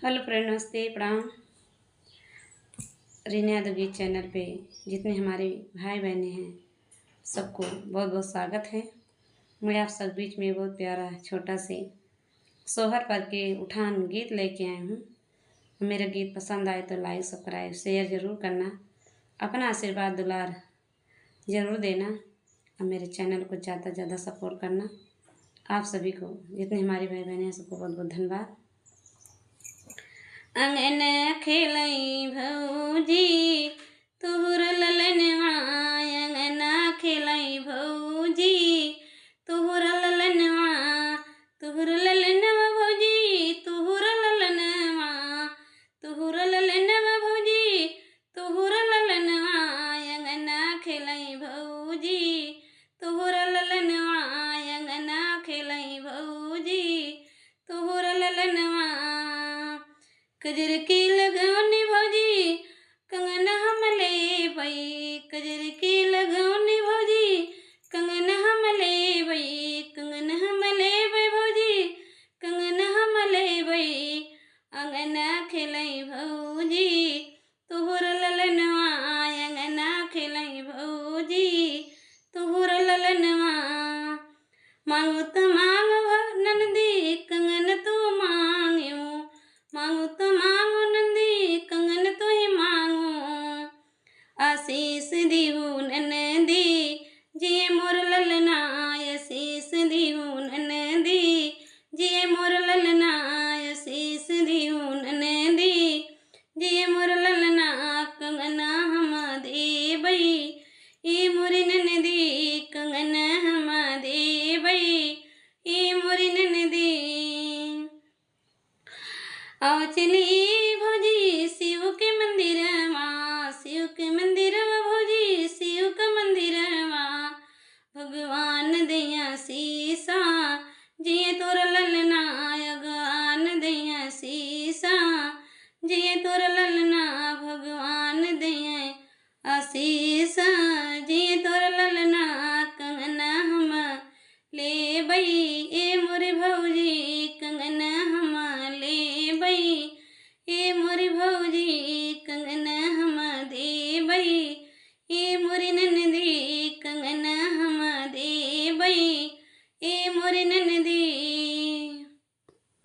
Hello friend, नमस्ते, प्रणाम। रीना यादव गीत चैनल पे जितने हमारे भाई बहनें हैं सबको बहुत बहुत स्वागत है। मैं आप सब बीच में बहुत प्यारा छोटा से सोहर पर के उठान गीत लेके आई हूँ। मेरा गीत पसंद आए तो लाइक सब्सक्राइब शेयर ज़रूर करना, अपना आशीर्वाद दुलार ज़रूर देना और मेरे चैनल को ज़्यादा से ज़्यादा सपोर्ट करना। आप सभी को जितने हमारे भाई बहन हैं सबको बहुत बहुत धन्यवाद। अंगन खेलई भौजी तुहर ललनवा, अंगना खेलई भौजी तुहर ललनवा, तुहर ललनवा भौजी तुहर ललनवा, तुहर ललनवा भौजी तुहर ललनवा, अंगना खेलई भौजी तुहर ललनवा, अंगना खेलई भौजी तुहर ललनवा। कजर की लगौनी भौजी कंगन हम ले बई, कजर की लगौनी भौजी कंगन हम ले बई, कंगन हम ले बई भौजी कंगन हम ले बई, अंगना खेलई भौजी तुहर ललनवा, अंगना खेलई भौजी तुहर ललनवा। मांगू तो मांगो नंदी कंगन तू मांगो, मांगू तो मांगो नंदी कंगन तो ही मांगो, आशीष दीहू नंदी जिए मोर ललना, आशीष दीहू नंदी जिए मोर ललना, आशीष दीहू नंदी जिए मोर ललना, कंगना हम देबई ई मोरी नंदी, कंगन हम देबई ई मोरी नंदी। आओ चली भौजी शिव के मंदिर माँ, शिव के मंदिर